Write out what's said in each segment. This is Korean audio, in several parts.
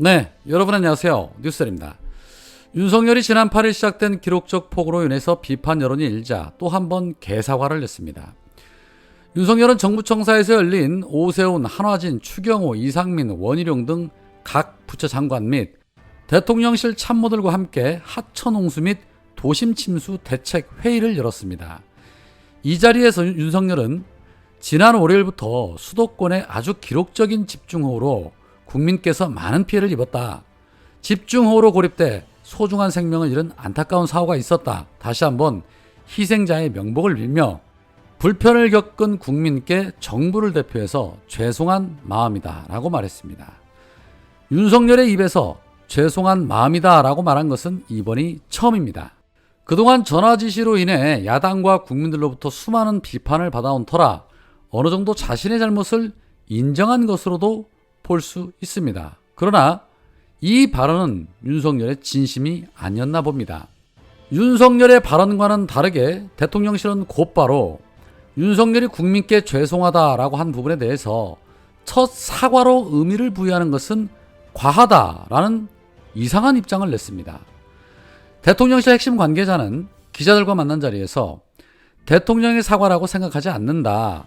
네, 여러분 안녕하세요. 뉴스입니다. 윤석열이 지난 8일 시작된 기록적 폭우로 인해서 비판 여론이 일자 또 한 번 개사과를 냈습니다. 윤석열은 정부청사에서 열린 오세훈, 한화진, 추경호, 이상민, 원희룡 등 각 부처 장관 및 대통령실 참모들과 함께 하천홍수 및 도심 침수 대책 회의를 열었습니다. 이 자리에서 윤석열은 지난 월요일부터 수도권에 아주 기록적인 집중호우로 국민께서 많은 피해를 입었다. 집중호우로 고립돼 소중한 생명을 잃은 안타까운 사고가 있었다. 다시 한번 희생자의 명복을 빌며 불편을 겪은 국민께 정부를 대표해서 죄송한 마음이다 라고 말했습니다. 윤석열의 입에서 죄송한 마음이다 라고 말한 것은 이번이 처음입니다. 그동안 전화 지시로 인해 야당과 국민들로부터 수많은 비판을 받아온 터라 어느 정도 자신의 잘못을 인정한 것으로도 볼 수 있습니다. 그러나 이 발언은 윤석열의 진심이 아니었나 봅니다. 윤석열의 발언과는 다르게 대통령실은 곧바로 윤석열이 국민께 죄송하다라고 한 부분에 대해서 첫 사과로 의미를 부여하는 것은 과하다라는 이상한 입장을 냈습니다. 대통령실 핵심 관계자는 기자들과 만난 자리에서 대통령의 사과라고 생각하지 않는다.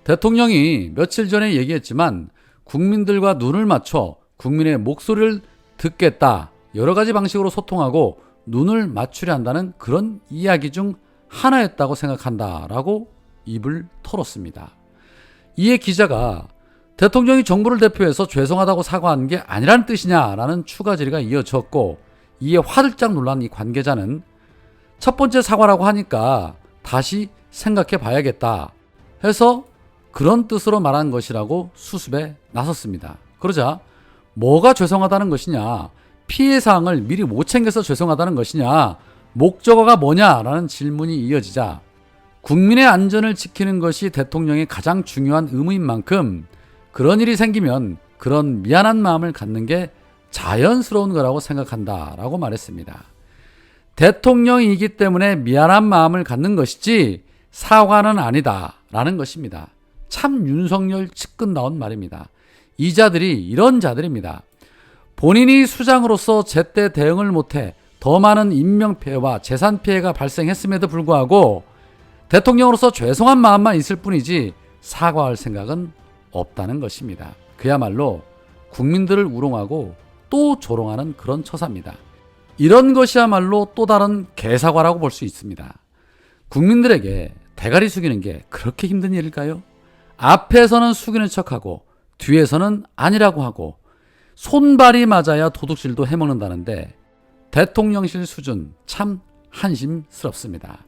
대통령이 며칠 전에 얘기했지만 국민들과 눈을 맞춰 국민의 목소리를 듣겠다. 여러 가지 방식으로 소통하고 눈을 맞추려 한다는 그런 이야기 중 하나였다고 생각한다라고 입을 털었습니다. 이에 기자가 대통령이 정부를 대표해서 죄송하다고 사과한 게 아니라는 뜻이냐라는 추가 질의가 이어졌고 이에 화들짝 놀란 이 관계자는 첫 번째 사과라고 하니까 다시 생각해 봐야겠다 해서 그런 뜻으로 말한 것이라고 수습에 나섰습니다. 그러자 뭐가 죄송하다는 것이냐, 피해 사항을 미리 못 챙겨서 죄송하다는 것이냐, 목적어가 뭐냐라는 질문이 이어지자 국민의 안전을 지키는 것이 대통령의 가장 중요한 의무인 만큼 그런 일이 생기면 그런 미안한 마음을 갖는 게 자연스러운 거라고 생각한다라고 말했습니다. 대통령이기 때문에 미안한 마음을 갖는 것이지 사과는 아니다라는 것입니다. 참 윤석열 측근다운 말입니다. 이 자들이 이런 자들입니다. 본인이 수장으로서 제때 대응을 못해 더 많은 인명피해와 재산피해가 발생했음에도 불구하고 대통령으로서 죄송한 마음만 있을 뿐이지 사과할 생각은 없다는 것입니다. 그야말로 국민들을 우롱하고 또 조롱하는 그런 처사입니다. 이런 것이야말로 또 다른 개사과라고 볼 수 있습니다. 국민들에게 대가리 숙이는 게 그렇게 힘든 일일까요? 앞에서는 숙이는 척하고 뒤에서는 아니라고 하고 손발이 맞아야 도둑질도 해먹는다는데 대통령실 수준 참 한심스럽습니다.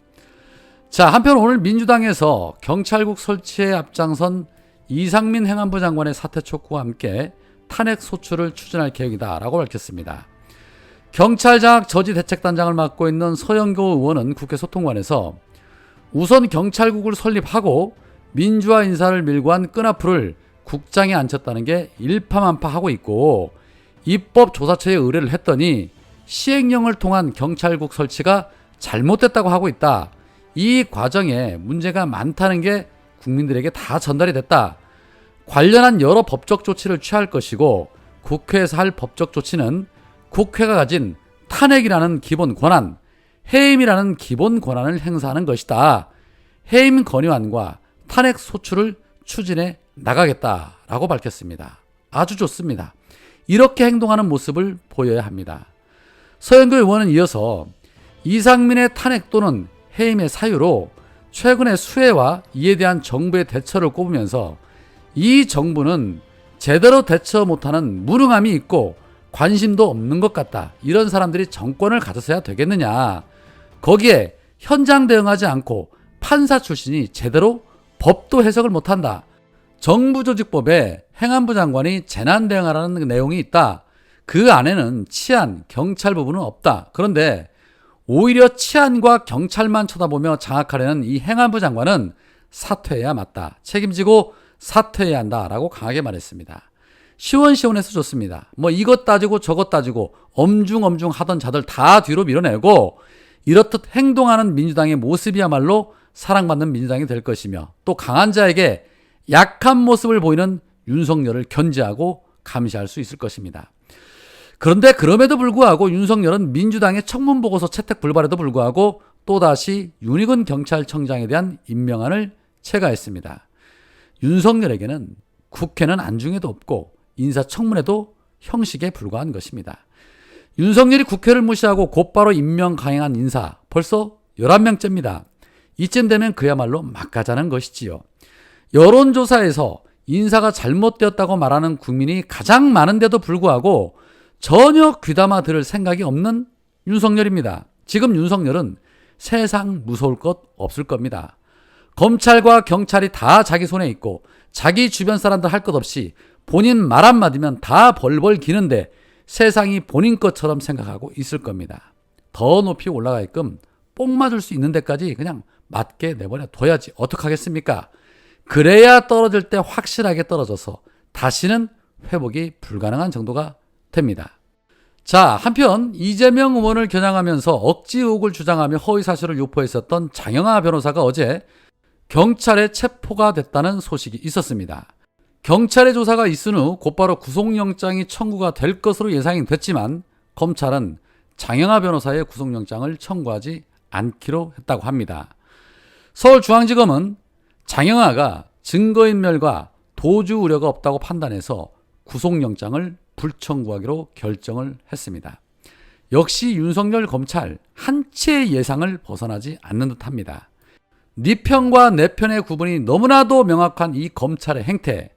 자, 한편 오늘 민주당에서 경찰국 설치에 앞장선 이상민 행안부 장관의 사퇴 촉구와 함께 탄핵 소추를 추진할 계획이다라고 밝혔습니다. 경찰 장악 저지 대책단장을 맡고 있는 서영교 의원은 국회 소통관에서 우선 경찰국을 설립하고 민주화 인사를 밀고 한 끈앞풀을 국장에 앉혔다는 게 일파만파하고 있고 입법조사처에 의뢰를 했더니 시행령을 통한 경찰국 설치가 잘못됐다고 하고 있다. 이 과정에 문제가 많다는 게 국민들에게 다 전달이 됐다. 관련한 여러 법적 조치를 취할 것이고 국회에서 할 법적 조치는 국회가 가진 탄핵이라는 기본 권한, 해임이라는 기본 권한을 행사하는 것이다. 해임 건의안과 탄핵 소추를 추진해 나가겠다라고 밝혔습니다. 아주 좋습니다. 이렇게 행동하는 모습을 보여야 합니다. 서영교 의원은 이어서 이상민의 탄핵 또는 해임의 사유로 최근의 수해와 이에 대한 정부의 대처를 꼽으면서 이 정부는 제대로 대처 못하는 무능함이 있고 관심도 없는 것 같다. 이런 사람들이 정권을 가졌어야 되겠느냐. 거기에 현장 대응하지 않고 판사 출신이 제대로 법도 해석을 못한다. 정부조직법에 행안부 장관이 재난 대응하라는 내용이 있다. 그 안에는 치안, 경찰 부분은 없다. 그런데 오히려 치안과 경찰만 쳐다보며 장악하려는 이 행안부 장관은 사퇴해야 맞다. 책임지고 사퇴해야 한다라고 강하게 말했습니다. 시원시원해서 좋습니다. 뭐 이것 따지고 저것 따지고 엄중엄중 하던 자들 다 뒤로 밀어내고 이렇듯 행동하는 민주당의 모습이야말로 사랑받는 민주당이 될 것이며 또 강한 자에게 약한 모습을 보이는 윤석열을 견제하고 감시할 수 있을 것입니다. 그런데 그럼에도 불구하고 윤석열은 민주당의 청문보고서 채택 불발에도 불구하고 또다시 윤희근 경찰청장에 대한 임명안을 채가했습니다. 윤석열에게는 국회는 안중에도 없고 인사청문회도 형식에 불과한 것입니다. 윤석열이 국회를 무시하고 곧바로 임명 강행한 인사 벌써 11명째입니다. 이쯤 되면 그야말로 막가자는 것이지요. 여론조사에서 인사가 잘못되었다고 말하는 국민이 가장 많은데도 불구하고 전혀 귀담아 들을 생각이 없는 윤석열입니다. 지금 윤석열은 세상 무서울 것 없을 겁니다. 검찰과 경찰이 다 자기 손에 있고 자기 주변 사람들 할 것 없이 본인 말 한마디면 다 벌벌 기는데 세상이 본인 것처럼 생각하고 있을 겁니다. 더 높이 올라가게끔 뽕 맞을 수 있는 데까지 그냥 맞게 내버려 둬야지 어떡하겠습니까? 그래야 떨어질 때 확실하게 떨어져서 다시는 회복이 불가능한 정도가 됩니다. 자, 한편 이재명 의원을 겨냥하면서 억지 의혹을 주장하며 허위사실을 유포했었던 장영하 변호사가 어제 경찰에 체포가 됐다는 소식이 있었습니다. 경찰의 조사가 있은 후 곧바로 구속영장이 청구가 될 것으로 예상이 됐지만 검찰은 장영하 변호사의 구속영장을 청구하지 않기로 했다고 합니다. 서울중앙지검은 장영하가 증거인멸과 도주 우려가 없다고 판단해서 구속영장을 불청구하기로 결정을 했습니다. 역시 윤석열 검찰 한치의 예상을 벗어나지 않는 듯합니다. 네 편과 내 편의 구분이 너무나도 명확한 이 검찰의 행태,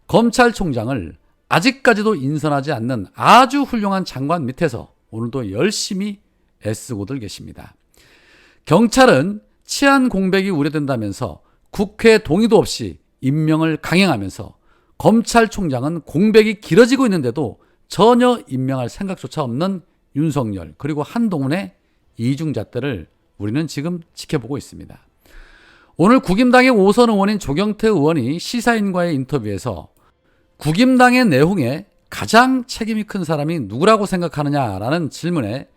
검찰총장을 아직까지도 인선하지 않는 아주 훌륭한 장관 밑에서 오늘도 열심히 애쓰고들 계십니다. 경찰은 치안 공백이 우려된다면서 국회 동의도 없이 임명을 강행하면서 검찰총장은 공백이 길어지고 있는데도 전혀 임명할 생각조차 없는 윤석열 그리고 한동훈의 이중잣대를 우리는 지금 지켜보고 있습니다. 오늘 국임당의 5선 의원인 조경태 의원이 시사인과의 인터뷰에서 국임당의 내홍에 가장 책임이 큰 사람이 누구라고 생각하느냐라는 질문에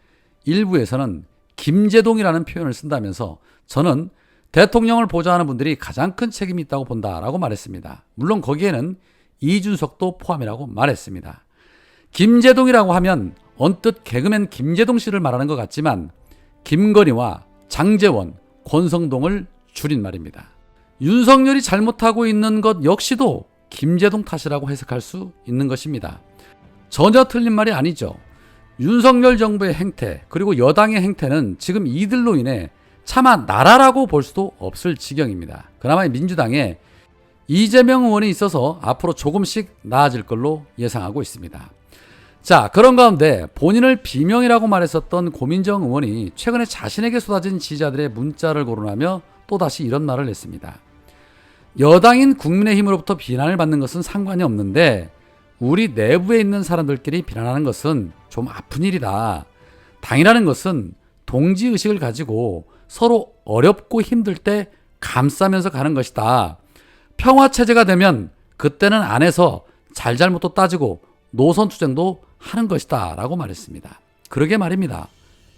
일부에서는 김제동이라는 표현을 쓴다면서 저는 대통령을 보좌하는 분들이 가장 큰 책임이 있다고 본다라고 말했습니다. 물론 거기에는 이준석도 포함이라고 말했습니다. 김제동이라고 하면 언뜻 개그맨 김제동 씨를 말하는 것 같지만 김건희와 장제원, 권성동을 줄인 말입니다. 윤석열이 잘못하고 있는 것 역시도 김제동 탓이라고 해석할 수 있는 것입니다. 전혀 틀린 말이 아니죠. 윤석열 정부의 행태 그리고 여당의 행태는 지금 이들로 인해 차마 나라라고 볼 수도 없을 지경입니다. 그나마 민주당에 이재명 의원이 있어서 앞으로 조금씩 나아질 걸로 예상하고 있습니다. 자, 그런 가운데 본인을 비명이라고 말했었던 고민정 의원이 최근에 자신에게 쏟아진 지지자들의 문자를 거론하며 또다시 이런 말을 했습니다. 여당인 국민의힘으로부터 비난을 받는 것은 상관이 없는데 우리 내부에 있는 사람들끼리 비난하는 것은 좀 아픈 일이다. 당이라는 것은 동지의식을 가지고 서로 어렵고 힘들 때 감싸면서 가는 것이다. 평화체제가 되면 그때는 안에서 잘잘못도 따지고 노선투쟁도 하는 것이다 라고 말했습니다. 그러게 말입니다.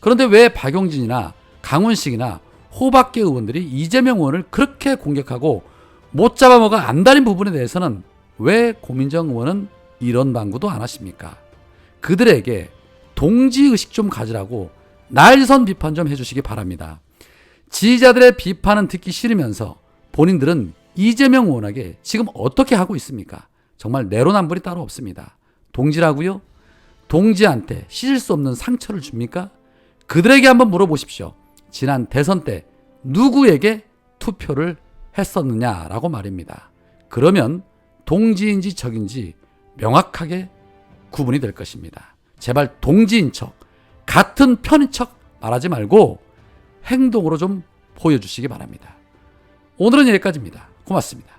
그런데 왜 박용진이나 강훈식이나 호박계 의원들이 이재명 의원을 그렇게 공격하고 못 잡아먹어 안달인 부분에 대해서는 왜 고민정 의원은 이런 방구도 안 하십니까? 그들에게 동지의식 좀 가지라고 날선 비판 좀 해주시기 바랍니다. 지지자들의 비판은 듣기 싫으면서 본인들은 이재명 의원에게 지금 어떻게 하고 있습니까? 정말 내로남불이 따로 없습니다. 동지라고요? 동지한테 씻을 수 없는 상처를 줍니까? 그들에게 한번 물어보십시오. 지난 대선 때 누구에게 투표를 했었느냐라고 말입니다. 그러면 동지인지 적인지 명확하게 구분이 될 것입니다. 제발 동지인 척, 같은 편인 척 말하지 말고 행동으로 좀 보여주시기 바랍니다. 오늘은 여기까지입니다. 고맙습니다.